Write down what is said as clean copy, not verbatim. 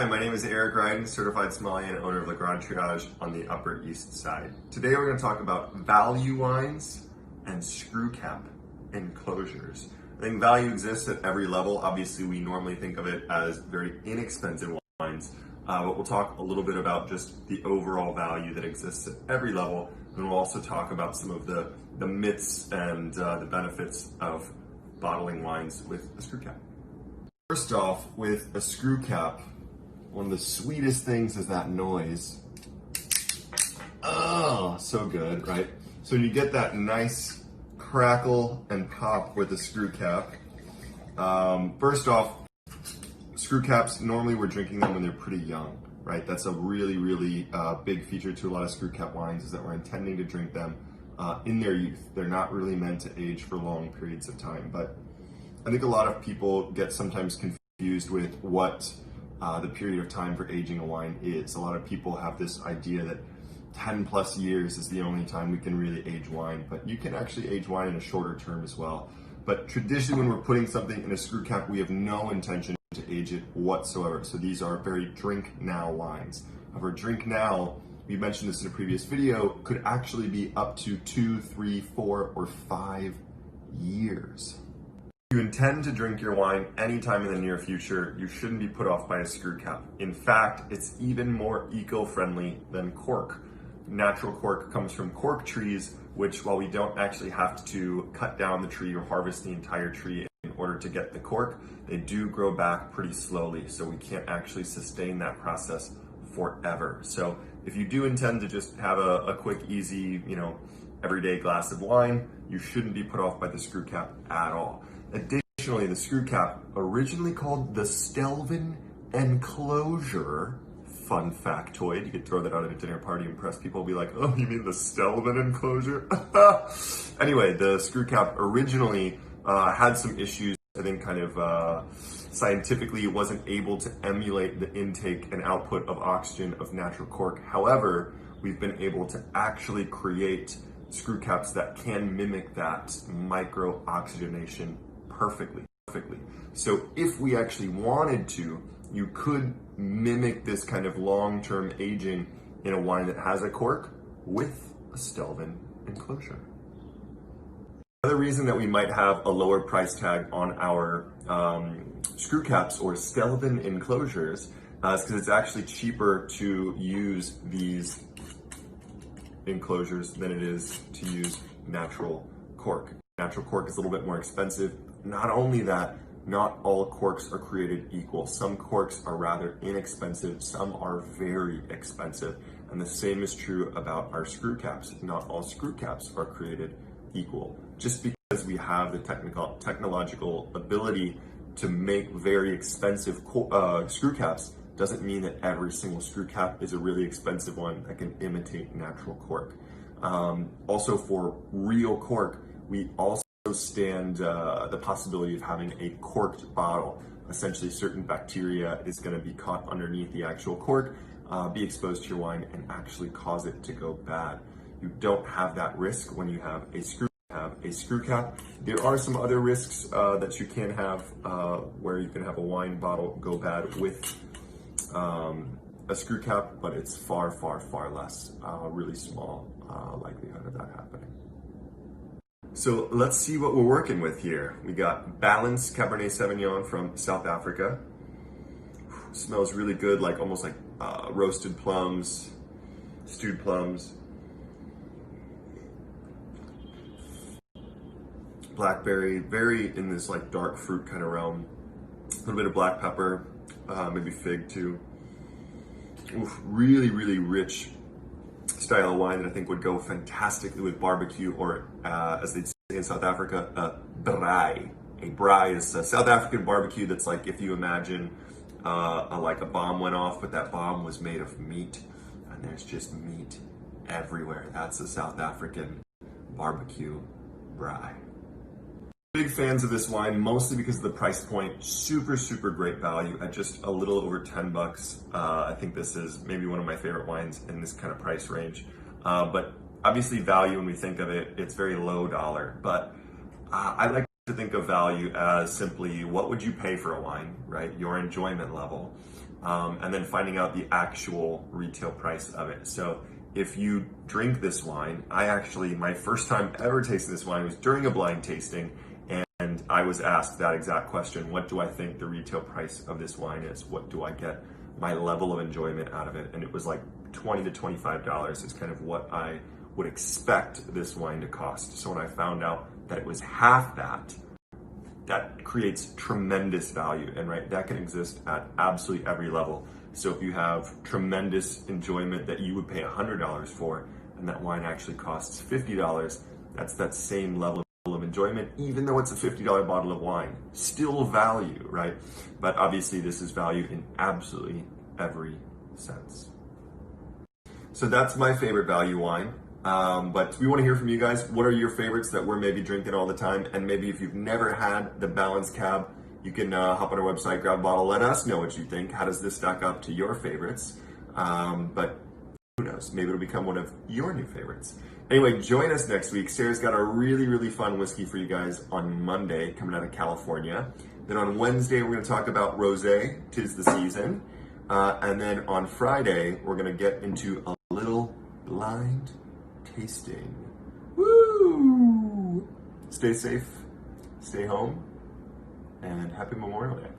Hi, my name is Eric Ryden, certified sommelier and owner of Le Grand Triage on the Upper East Side. Today we're going to talk about value wines and screw cap enclosures. I think value exists at every level. Obviously, we normally think of it as very inexpensive wines, but we'll talk a little bit about just the overall value that exists at every level, and we'll also talk about some of the myths and the benefits of bottling wines with a screw cap. First off, with a screw cap, one of the sweetest things is that noise. Oh, so good, right? So you get that nice crackle and pop with the screw cap. First off, screw caps, normally we're drinking them when they're pretty young, right? That's a really big feature to a lot of screw cap wines, is that we're intending to drink them in their youth. They're not really meant to age for long periods of time, but I think a lot of people get sometimes confused with what the period of time for aging a wine is. A lot of people have this idea that 10 plus years is the only time we can really age wine, but you can actually age wine in a shorter term as well. But traditionally, when we're putting something in a screw cap, we have no intention to age it whatsoever. So these are very drink now wines. However, drink now, we mentioned this in a previous video, could actually be up to 2, 3, 4, or 5 years. If you intend to drink your wine anytime in the near future, you shouldn't be put off by a screw cap. In fact, it's even more eco-friendly than cork. Natural cork comes from cork trees, which, while we don't actually have to cut down the tree or harvest the entire tree in order to get the cork, they do grow back pretty slowly, so we can't actually sustain that process forever. So if you do intend to just have a quick, easy, everyday glass of wine, you shouldn't be put off by the screw cap at all. Additionally, the screw cap, originally called the Stelvin enclosure, fun factoid, you could throw that out at a dinner party and impress people, be like, oh, you mean the Stelvin enclosure? Anyway, the screw cap originally had some issues. I think scientifically it wasn't able to emulate the intake and output of oxygen of natural cork. However, we've been able to actually create screw caps that can mimic that micro oxygenation perfectly. So if we actually wanted to, you could mimic this kind of long-term aging in a wine that has a cork with a Stelvin enclosure. Another reason that we might have a lower price tag on our screw caps or Stelvin enclosures is because it's actually cheaper to use these enclosures than it is to use natural cork. Natural cork is a little bit more expensive. Not only that, not all corks are created equal. Some corks are rather inexpensive, some are very expensive. And the same is true about our screw caps. Not all screw caps are created equal. Just because we have the technological ability to make very expensive screw caps doesn't mean that every single screw cap is a really expensive one that can imitate natural cork. Also, for real cork, we also stand the possibility of having a corked bottle. Essentially, certain bacteria is going to be caught underneath the actual cork, be exposed to your wine, and actually cause it to go bad. You don't have that risk when you have a screw cap. There are some other risks that you can have where you can have a wine bottle go bad with a screw cap, but it's far less, really small likelihood of that happening. So let's see what we're working with here. We got balanced Cabernet Sauvignon from South Africa. Smells really good, almost like roasted plums, stewed plums. Blackberry, very in this dark fruit kind of realm. A little bit of black pepper, maybe fig too. Oof, really rich style of wine that I think would go fantastically with barbecue, or as they'd say in South Africa, a braai. A braai is a South African barbecue that's like if you imagine a bomb went off, but that bomb was made of meat, and there's just meat everywhere. That's a South African barbecue braai. Big fans of this wine, mostly because of the price point. Super great value at just a little over 10 bucks. I think this is maybe one of my favorite wines in this kind of price range. But obviously value, when we think of it, it's very low dollar. But I like to think of value as simply what would you pay for a wine, right? Your enjoyment level. and then finding out the actual retail price of it. So if you drink this wine, my first time ever tasting this wine was during a blind tasting, and I was asked that exact question: what do I think the retail price of this wine is? What do I get my level of enjoyment out of it? And it was like $20 to $25 is kind of what I would expect this wine to cost. So when I found out that it was half that, that creates tremendous value, and right, that can exist at absolutely every level. So if you have tremendous enjoyment that you would pay $100 for, and that wine actually costs $50, that's that same level of enjoyment, even though it's a $50 bottle of wine. Still value, right? But obviously this is value in absolutely every sense. So that's my favorite value wine. But we want to hear from you guys. What are your favorites that we're maybe drinking all the time? And maybe if you've never had the Balanced Cab, you can hop on our website, grab a bottle, let us know what you think. How does this stack up to your favorites? But who knows? Maybe it'll become one of your new favorites. Anyway, join us next week. Sarah's got a really, really fun whiskey for you guys on Monday, coming out of California. Then on Wednesday, we're going to talk about rosé, 'tis the season. And then on Friday, we're going to get into a little blind tasting. Woo! Stay safe, stay home, and happy Memorial Day.